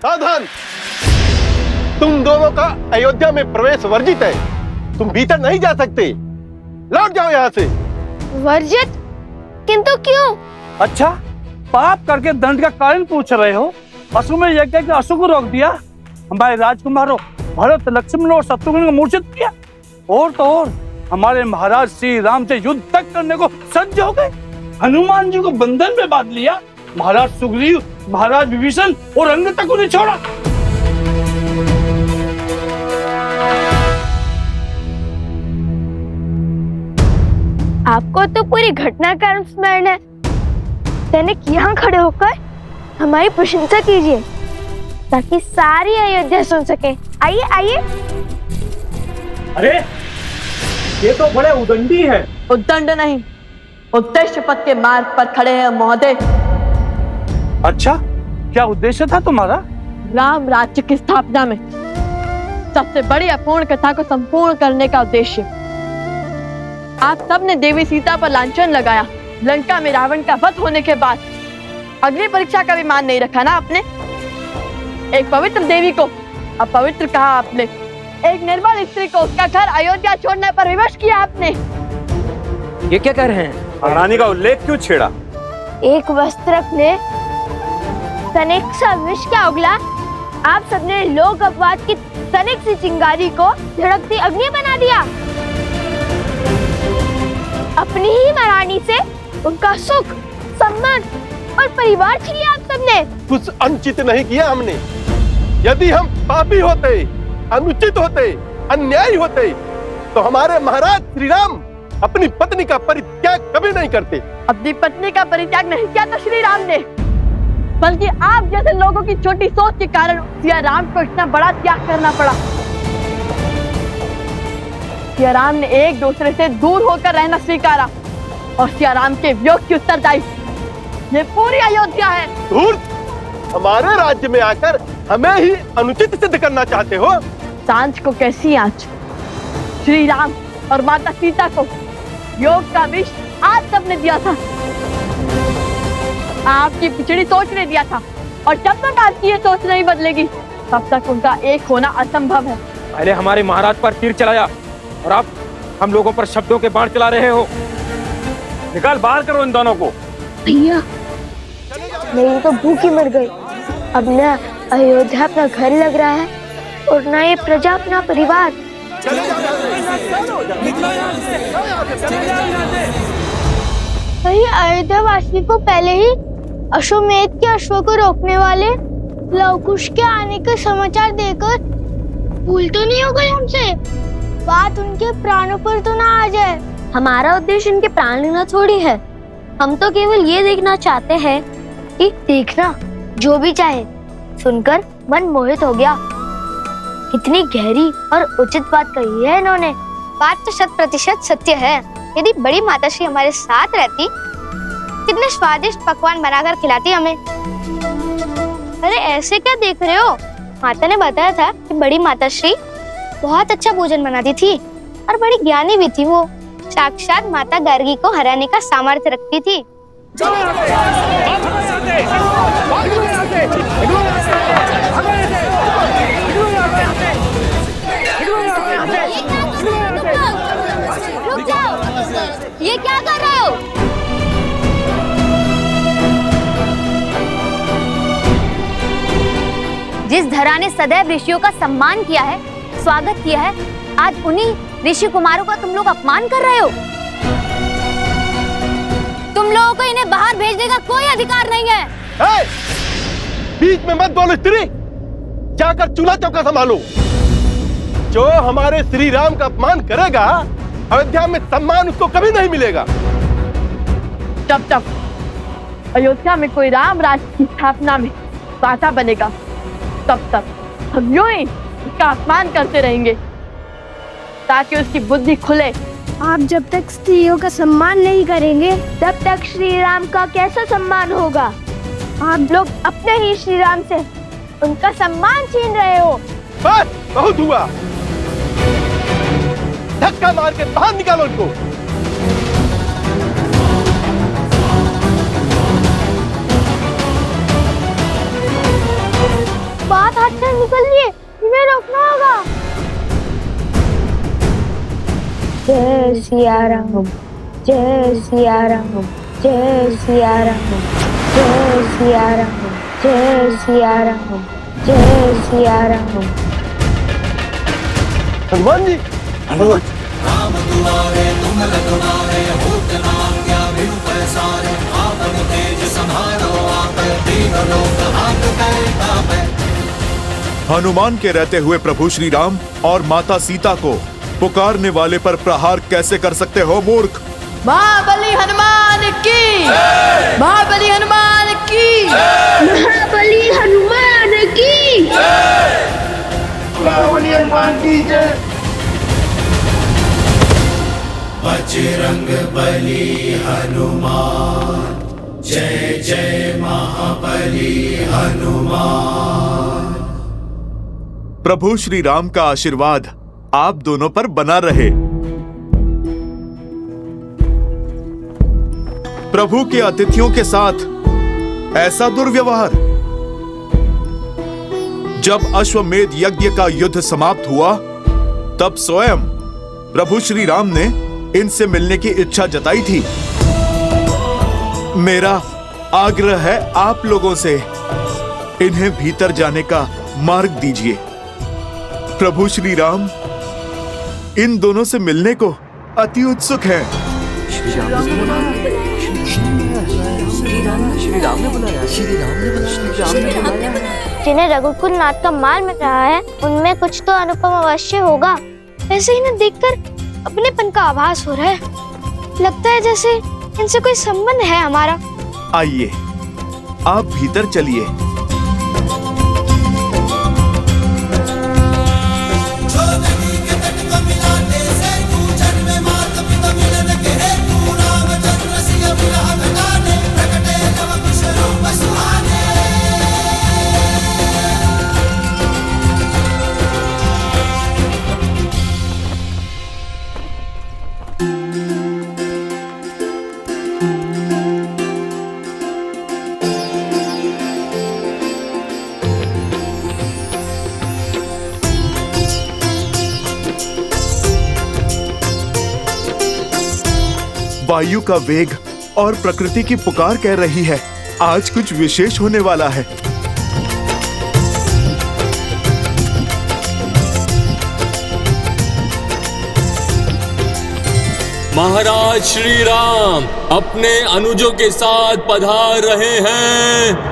सावधान! तुम दोनों का अयोध्या में प्रवेश वर्जित है। तुम भीतर नहीं जा सकते। लौट जाओ यहाँ से। वर्जित? किंतु क्यों? अच्छा, पाप करके दंड का कारण पूछ रहे हो? अश्व यज्ञ के अश्व को रोक दिया, हमारे राजकुमारों भरत, लक्ष्मण और शत्रुघ्न को मूर्छित किया, और तो और हमारे महाराज श्री राम से युद्ध तक करने को सज्ज हो गए। हनुमान जी को बंधन में बांध लिया, महाराज सुग्रीव, महाराज विभीषण और अंग तक उन्हें छोड़ा। आपको तो पूरी घटना का स्मरण है। सैनिक यहाँ खड़े होकर हमारी प्रशंसा कीजिए ताकि सारी अयोध्या सुन सके। आइए आइए। अरे ये तो बड़े उदंडी हैं। उद्दंड नहीं, उद्देश्य पथ के मार्ग पर खड़े हैं महोदय। अच्छा, क्या उद्देश्य था तुम्हारा? राम राज्य की स्थापना में सबसे बड़ी अपूर्ण कथा को संपूर्ण करने का उद्देश्य। आप सबने देवी सीता पर लांछन लगाया। लंका में रावण का वध होने के बाद अग्नि परीक्षा का भी मान नहीं रखा ना आपने। एक पवित्र देवी को अपवित्र कहा आपने। एक निर्मल स्त्री को उसका घर अयोध्या छोड़ने पर विवश किया आपने। ये क्या कर रहे हैं? महारानी का उल्लेख क्यों छेड़ा? एक वस्त्रक ने तनिक सा विष क्या उगला, आप सबने लोक अपवाद की तनिक सी चिंगारी को धड़कती अग्नि बना दिया। अपनी ही महारानी से उनका सुख, सम्मान और परिवार छीन लिया आप सबने। कुछ अनुचित नहीं किया हमने। यदि हम पापी होते, अनुचित होते, अन्यायी होते, तो हमारे महाराज श्री राम अपनी पत्नी का परित्याग कभी नहीं करते। अपनी पत्नी का परित्याग नहीं किया तो श्री राम ने, बल्कि आप जैसे लोगों की छोटी सोच के कारण सिया राम को इतना बड़ा त्याग करना पड़ा। सिया राम ने एक दूसरे से दूर होकर रहना स्वीकारा और सिया राम के वियोग की उत्तरदायी ये पूरी अयोध्या है। धूर्त! हमारे राज्य में आकर हमें ही अनुचित सिद्ध करना चाहते हो। सांझ को कैसी आंच? श्री राम और माता सीता को योग का विष आप सबने दिया था। आपकी पिछड़ी सोच ने दिया था, और जब तक आपकी ये सोच नहीं बदलेगी तब तक उनका एक होना असंभव है। पहले हमारे महाराज पर तीर चलाया और अब हम लोगों पर शब्दों के बाण चला रहे हो। निकाल बाहर करो इन दोनों को। भैया, मेरी तो भूखी मर गई। अब न अयोध्या अपना घर लग रहा है और न ये प्रजा अपना परिवार। वही अयोध्या वासी को पहले ही अश्वमेध के अश्व को रोकने वाले लवकुश के आने का समाचार देकर भूल तो नहीं हो गए हमसे? बात उनके प्राणों पर तो ना आ जाए। हमारा उद्देश्य इनके प्राण लेना थोड़ी है। हम तो केवल ये देखना चाहते हैं कि देखना जो भी चाहे सुनकर मन मोहित हो गया। कितनी गहरी और उचित बात कही है इन्होंने। बात तो 100% सत्य है। यदि बड़ी माताश्री हमारे साथ रहती, कितने स्वादिष्ट पकवान बनाकर खिलाती हमें। अरे ऐसे क्या देख रहे हो? माता ने बताया था कि बड़ी माताश्री बहुत अच्छा भोजन बनाती थी और बड़ी ज्ञानी भी थी। वो साक्षात माता गार्गी को हराने का सामर्थ्य रखती थी। रुक जाओ, ये क्या कर रहे हो? जिस धरा ने सदैव ऋषियों का सम्मान किया है, स्वागत किया है, आज उन्हीं ऋषि कुमारों का तुम लोग अपमान कर रहे हो। तुम लोगों को इन्हें बाहर भेजने का कोई अधिकार नहीं है। बीच में मत बोलो स्त्री, जाकर चूल्हा चौका संभालो। जो हमारे श्री राम का अपमान करेगा, अयोध्या में सम्मान उसको कभी नहीं मिलेगा। जब अयोध्या में कोई राम राज्य की स्थापना में बाधा बनेगा, तब तक हम यूं ही उसका अपमान करते रहेंगे ताकि उसकी बुद्धि खुले। आप जब तक स्त्रियों का सम्मान नहीं करेंगे, तब तक श्री राम का कैसा सम्मान होगा? आप लोग अपने ही श्री राम से उनका सम्मान छीन रहे हो। बस बहुत हुआ। धक्का मार के बाहर निकालो इनको। जय सिया राम, जय सिया राम, जय सिया राम, जय सिया राम, जय सिया राम, जय सिया राम। हनुमान जी, हनुमान जी। राम दुआरे तुम लगवारे, होत न आज्ञा बिनु पैसारे, आपन तेज संहारो आपे, तीनों लोक हाथ करे कापे। हनुमान के रहते हुए प्रभु श्री राम और माता सीता को पुकारने वाले पर प्रहार कैसे कर सकते हो मूर्ख? महाबली हनुमान की, महाबली हनुमान की, महाबली हनुमान की, महाबली हनुमान की जय। बजरंग बली हनुमान, जय जय महाबली हनुमान। प्रभु श्री राम का आशीर्वाद आप दोनों पर बना रहे। प्रभु के अतिथियों के साथ ऐसा दुर्व्यवहार। जब अश्वमेध यज्ञ का युद्ध समाप्त हुआ तब स्वयं प्रभु श्री राम ने इनसे मिलने की इच्छा जताई थी। मेरा आग्रह है आप लोगों से, इन्हें भीतर जाने का मार्ग दीजिए। प्रभु श्री राम इन दोनों से मिलने को अति उत्सुक हैं। जिन्हें रघुकुल नाथ का माल मिल रहा है उनमें कुछ तो अनुपम अवश्य होगा। वैसे इन्हें देखकर अपनेपन का आभास हो रहा है। लगता है जैसे इनसे कोई संबंध है हमारा। आइए आप भीतर चलिए। वायु का वेग और प्रकृति की पुकार कह रही है, आज कुछ विशेष होने वाला है। महाराज श्री राम अपने अनुजों के साथ पधार रहे हैं।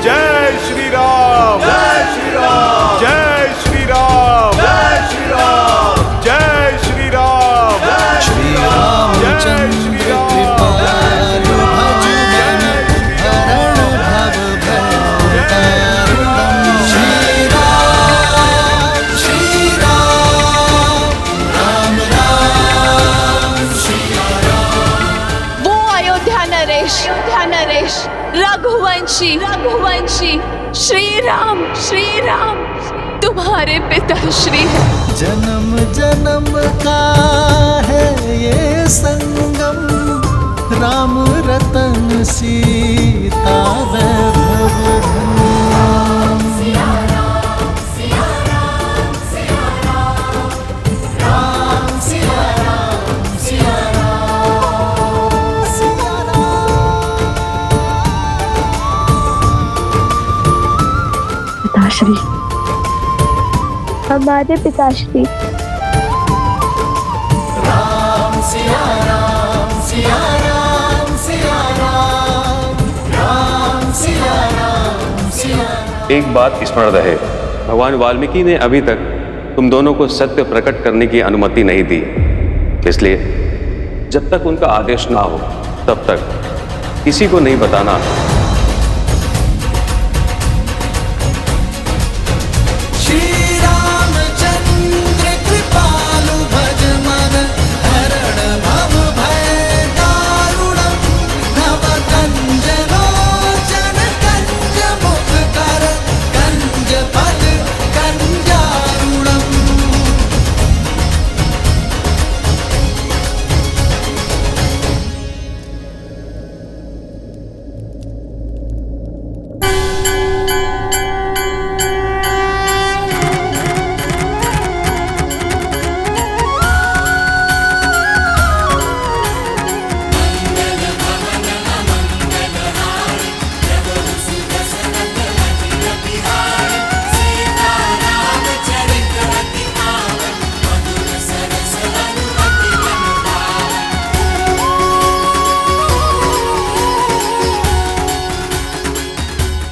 जय श्री राम, जय श्री राम, जय श्री राम, जय श्री राम, जय श्री राम, श्री रामचंद्र कृपालु भज मन हरण भव भय तारणम। श्री राम, श्री राम, राम राम, सिया राम। वो अयोध्या नरेश, अयोध्या नरेश, रघुवंशी, रघुवंशी, श्री राम, तुम्हारे पिताश्री है। जन्म जन्म का है ये संगम, राम रतन सीता वैभव धन। सिया राम, सिया राम, सिया राम, राम सिया राम, सिया राम, सिया राम। पिताश्री, हमारे पिताश्री। राम सिया राम, सिया राम, सिया राम, राम सिया राम, सिया राम। एक बात स्मरण रहे, भगवान वाल्मीकि ने अभी तक तुम दोनों को सत्य प्रकट करने की अनुमति नहीं दी। इसलिए जब तक उनका आदेश ना हो तब तक किसी को नहीं बताना।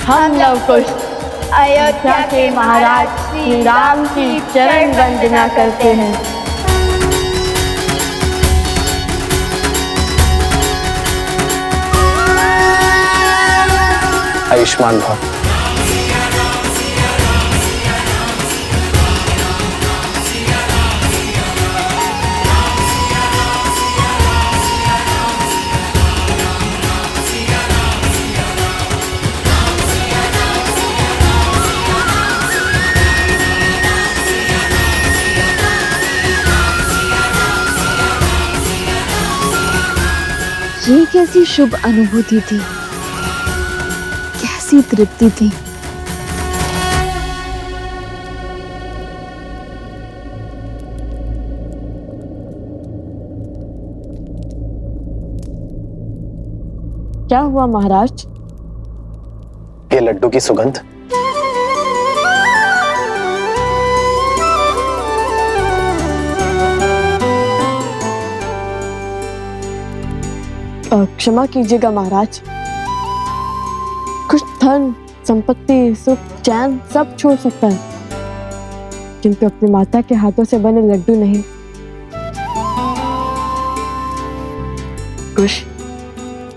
हम लव कुश अयोध्या के महाराज श्री राम की चरण वंदना करते हैं। आयुष्मान भव। ये कैसी शुभ अनुभूति थी, कैसी तृप्ति थी। क्या हुआ महाराज? ये लड्डू की सुगंध। क्षमा कीजिएगा महाराज, कुछ धन संपत्ति सुख चैन सब छोड़ सकता है, किंतु अपनी माता के हाथों से बने लड्डू नहीं। कुछ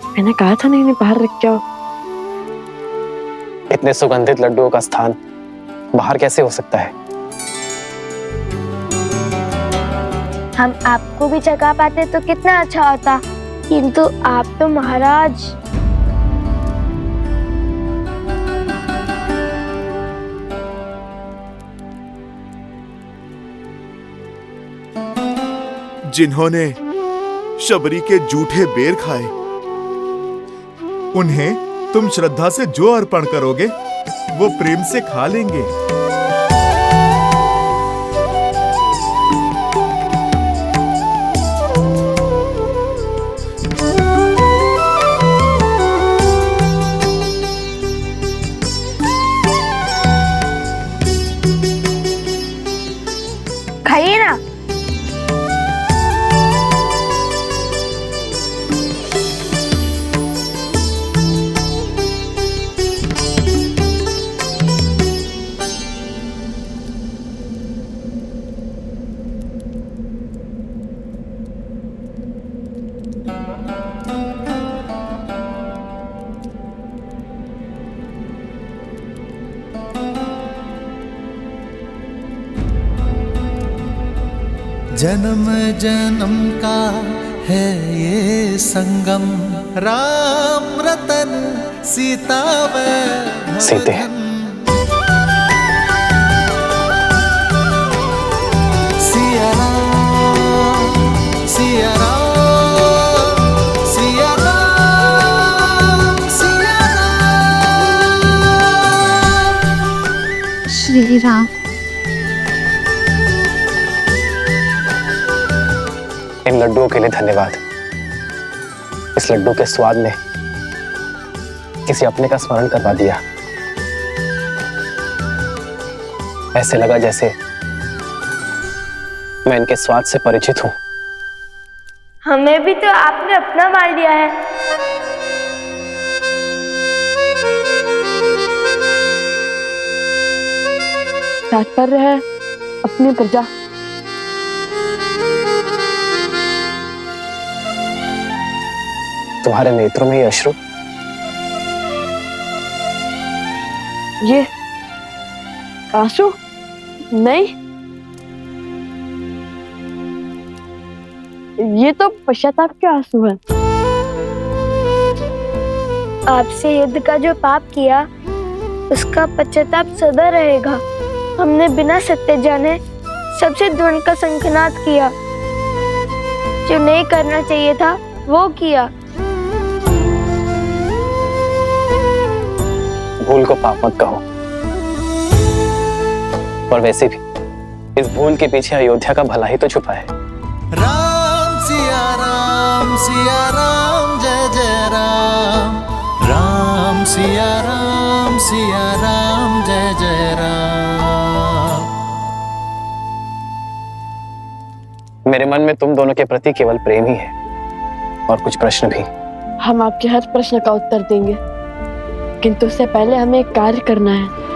मैंने कहा था नहीं बाहर रख के आओ। इतने सुगंधित लड्डुओं का स्थान बाहर कैसे हो सकता है? हम आपको भी जगा पाते तो कितना अच्छा होता, किंतु आप तो महाराज। जिन्होंने शबरी के जूठे बेर खाए, उन्हें तुम श्रद्धा से जो अर्पण करोगे वो प्रेम से खा लेंगे। खाइए ना। जन्म जन्म का है ये संगम, राम रतन सीता व सीते सिया राम सिया राम सिया राम सिया राम। श्री राम। इन लड्डुओं के लिए धन्यवाद। इस लड्डू के स्वाद ने किसी अपने का स्मरण करवा दिया। ऐसे लगा जैसे मैं इनके स्वाद से परिचित हूं। हमें भी तो आपने अपना मान लिया है। तात्पर्य है अपनी प्रजा। तुम्हारे नेत्रों में ये अश्रु? ये आंसू नहीं, ये तो पश्चाताप के आंसू है। आपसे युद्ध का जो पाप किया उसका पश्चाताप सदा रहेगा। हमने बिना सत्य जाने सबसे द्वंद का संखनाद किया, जो नहीं करना चाहिए था वो किया। भूल को पाप मत कहो, और वैसे भी इस भूल के पीछे अयोध्या का भला ही तो छुपा है। राम सिया राम जय जय राम, राम सिया राम जय जय राम। मेरे मन में तुम दोनों के प्रति केवल प्रेम ही है, और कुछ प्रश्न भी। हम आपके हर प्रश्न का उत्तर देंगे। किंतु उससे पहले हमें एक कार्य करना है।